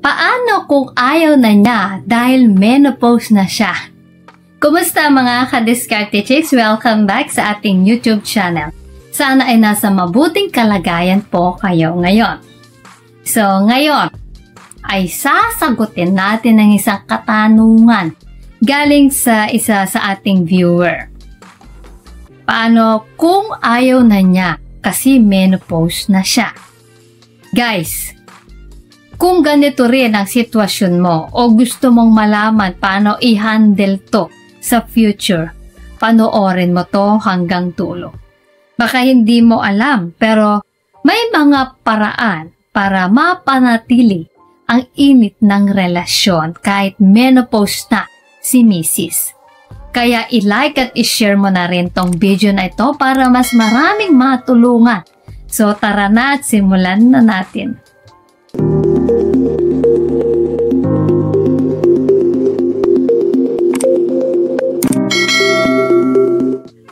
Paano kung ayaw na niya dahil menopause na siya? Kumusta mga ka-Diskarte Chicks? Welcome back sa ating YouTube channel. Sana ay nasa mabuting kalagayan po kayo ngayon. So ngayon ay sasagutin natin ang isang katanungan galing sa isa sa ating viewer. Paano kung ayaw na niya kasi menopause na siya? Guys, kung ganito rin ang sitwasyon mo o gusto mong malaman paano i-handle to sa future, panoorin mo to hanggang dulo. Baka hindi mo alam pero may mga paraan para mapanatili ang init ng relasyon kahit menopause na si Mrs. Kaya i-like at i-share mo na rin tong video na ito para mas maraming matulungan. So tara na at simulan na natin.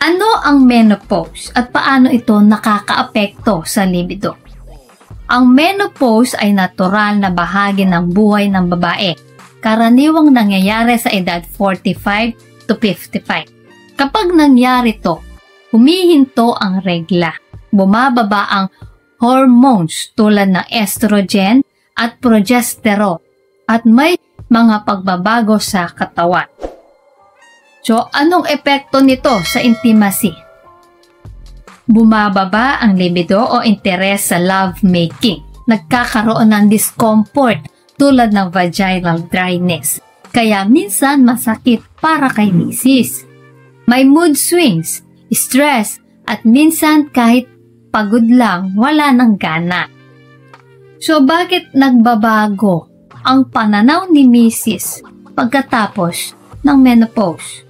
Ano ang menopause at paano ito nakakaapekto sa libido? Ang menopause ay natural na bahagi ng buhay ng babae. Karaniwang nangyayari sa edad 45 to 55. Kapag nangyari to, humihinto ang regla. Bumababa ang hormones tulad ng estrogen at progesterone at may mga pagbabago sa katawan. So, anong epekto nito sa intimacy? Bumababa ang libido o interes sa lovemaking. Nagkakaroon ng discomfort tulad ng vaginal dryness. Kaya minsan masakit para kay misis. May mood swings, stress, at minsan kahit pagod lang, wala nang gana. So bakit nagbabago ang pananaw ni misis pagkatapos ng menopause?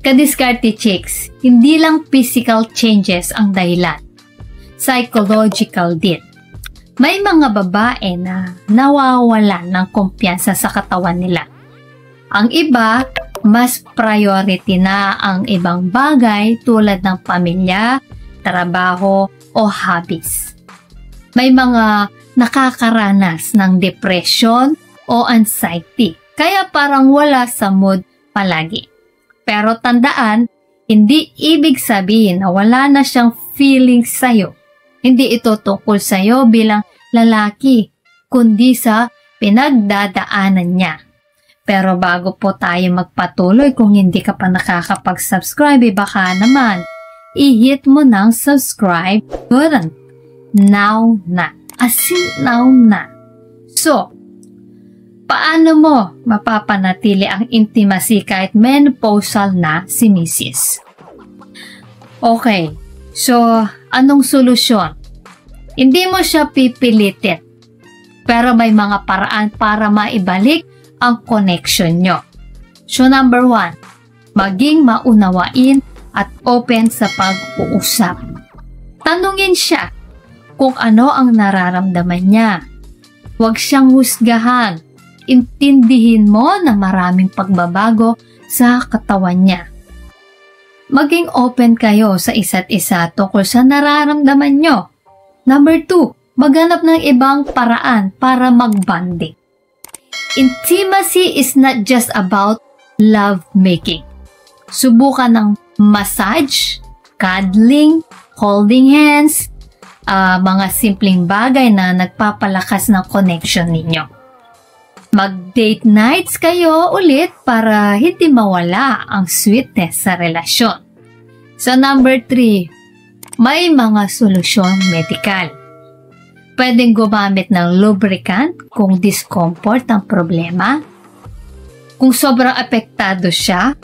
Ka-Diskarte Chicks, hindi lang physical changes ang dahilan. Psychological din. May mga babae na nawawalan ng kumpiyansa sa katawan nila. Ang iba, mas priority na ang ibang bagay tulad ng pamilya, trabaho o hobbies. May mga nakakaranas ng depression o anxiety, kaya parang wala sa mood palagi. Pero tandaan, hindi ibig sabihin na wala na siyang feelings sa'yo. Hindi ito tungkol sa'yo bilang lalaki, kundi sa pinagdadaanan niya. Pero bago po tayo magpatuloy, kung hindi ka pa nakakapag-subscribe, baka naman, i-hit mo ng subscribe button. Now na. As in now na. So, paano mo mapapanatili ang intimacy kahit menopausal na si Mrs.? Okay, so anong solusyon? Hindi mo siya pipilitin, pero may mga paraan para maibalik ang connection nyo. So number 1, maging maunawain at open sa pag-uusap. Tanungin siya kung ano ang nararamdaman niya. Huwag siyang husgahan. Intindihin mo na maraming pagbabago sa katawan niya. Maging open kayo sa isa't isa tungkol sa nararamdaman nyo. Number 2, maghanap ng ibang paraan para mag-bonding. Intimacy is not just about love making. Subukan ng massage, cuddling, holding hands, mga simpleng bagay na nagpapalakas ng connection ninyo. Mag-date nights kayo ulit para hindi mawala ang sweetness sa relasyon. So number 3, may mga solusyon medikal. Pwedeng gumamit ng lubricant kung discomfort ang problema. Kung sobrang apektado siya,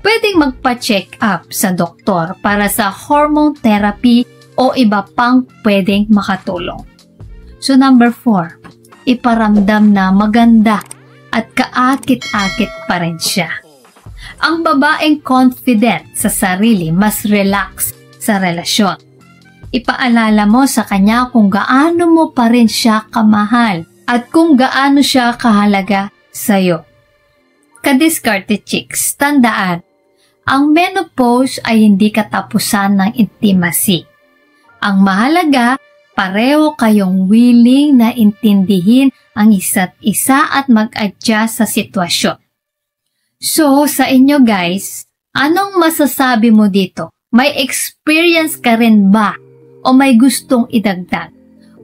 pwedeng magpa-check up sa doktor para sa hormone therapy o iba pang pwedeng makatulong. So number 4, iparamdam na maganda at kaakit-akit pa rin siya. Ang babaeng confident sa sarili mas relax sa relasyon. Ipaalala mo sa kanya kung gaano mo pa rin siya kamahal at kung gaano siya kahalaga sa'yo. Ka-Diskarte Chicks, tandaan, ang menopause ay hindi katapusan ng intimacy. Ang mahalaga pareho kayong willing na intindihin ang isa't isa at mag-adjust sa sitwasyon. So, sa inyo guys, anong masasabi mo dito? May experience ka rin ba? O may gustong idagdag?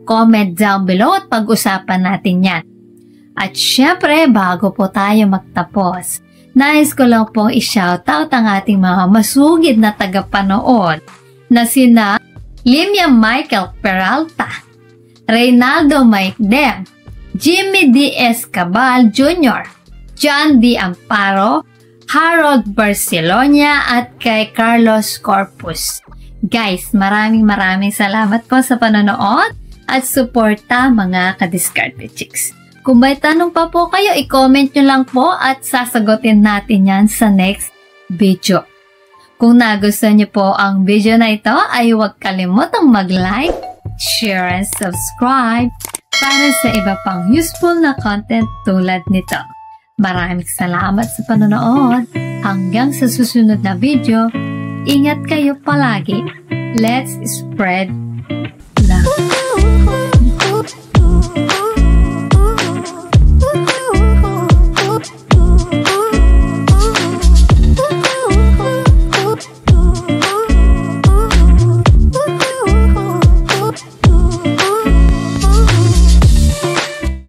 Comment down below at pag-usapan natin yan. At syempre, bago po tayo magtapos, nais ko lang pong i-shoutout ang ating mga masugid na tagapanood na sina Limia Michael Peralta, Reynaldo Mike Dem, Jimmy D. Escabal Jr., John D. Amparo, Harold Barcelonia at kay Carlos Corpus. Guys, maraming salamat po sa panonood at suporta mga ka-Diskarte Chicks. Kung may tanong pa po kayo, i-comment nyo lang po at sasagutin natin yan sa next video. Kung nagustuhan niyo po ang video na ito, ay huwag kalimutang mag-like, share, and subscribe para sa iba pang useful na content tulad nito. Maraming salamat sa panonood. Hanggang sa susunod na video, ingat kayo palagi. Let's spread